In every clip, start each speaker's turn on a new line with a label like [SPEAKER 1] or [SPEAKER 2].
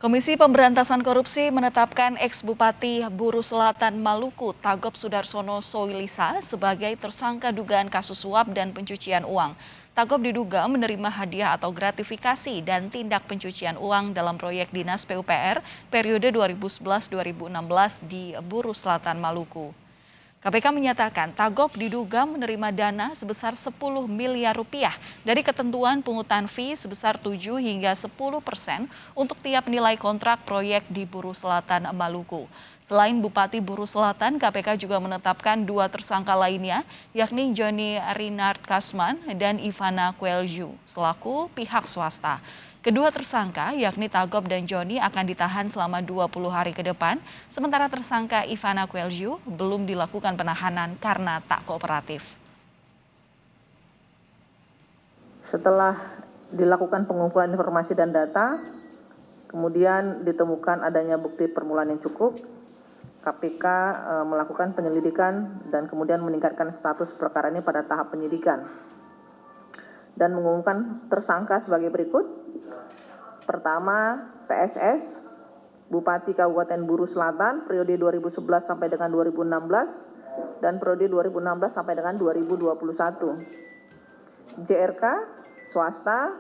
[SPEAKER 1] Komisi Pemberantasan Korupsi menetapkan ex-Bupati Buru Selatan Maluku Tagop Sudarsono Soilisa sebagai tersangka dugaan kasus suap dan pencucian uang. Tagop diduga menerima hadiah atau gratifikasi dan tindak pencucian uang dalam proyek dinas PUPR periode 2011-2016 di Buru Selatan Maluku. KPK menyatakan Tagop diduga menerima dana sebesar 10 miliar rupiah dari ketentuan pungutan fee sebesar 7 hingga 10% untuk tiap nilai kontrak proyek di Buru Selatan Maluku. Selain Bupati Buru Selatan, KPK juga menetapkan dua tersangka lainnya, yakni Johnny Rinard Kasman dan Ivana Kuelju, selaku pihak swasta. Kedua tersangka, yakni Tagop dan Johnny, akan ditahan selama 20 hari ke depan, sementara tersangka Ivana Kuelju belum dilakukan penahanan karena tak kooperatif.
[SPEAKER 2] Setelah dilakukan pengumpulan informasi dan data, kemudian ditemukan adanya bukti permulaan yang cukup, KPK melakukan penyelidikan dan kemudian meningkatkan status perkara ini pada tahap penyidikan dan mengumumkan tersangka sebagai berikut. Pertama, PSS, Bupati Kabupaten Buru Selatan, periode 2011 sampai dengan 2016, dan periode 2016 sampai dengan 2021. JRK, swasta,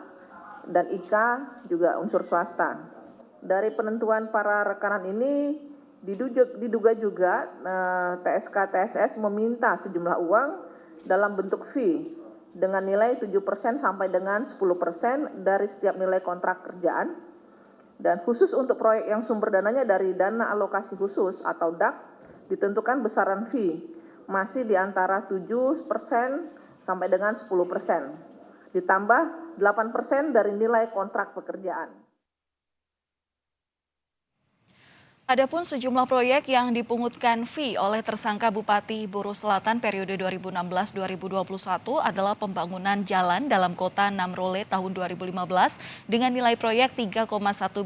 [SPEAKER 2] dan IKA juga unsur swasta. Dari penentuan para rekanan ini, diduga juga TSK TSS meminta sejumlah uang dalam bentuk fee dengan nilai 7% sampai dengan 10% dari setiap nilai kontrak kerjaan, dan khusus untuk proyek yang sumber dananya dari dana alokasi khusus atau DAK ditentukan besaran fee masih di antara 7% sampai dengan 10%, ditambah 8% dari nilai kontrak pekerjaan.
[SPEAKER 1] Adapun sejumlah proyek yang dipungutkan fee oleh tersangka Bupati Buru Selatan periode 2016-2021 adalah pembangunan jalan dalam kota Namrole tahun 2015 dengan nilai proyek 3,1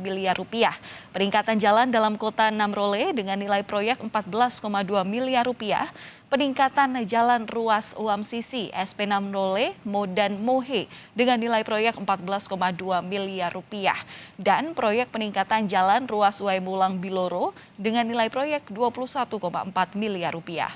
[SPEAKER 1] miliar rupiah. Peningkatan jalan dalam kota Namrole dengan nilai proyek 14,2 miliar rupiah. Peningkatan jalan ruas UAMSISI SP Namrole dan Mohe dengan nilai proyek 14,2 miliar rupiah dan proyek peningkatan jalan ruas Waimulang Biloro dengan nilai proyek 21,4 miliar rupiah.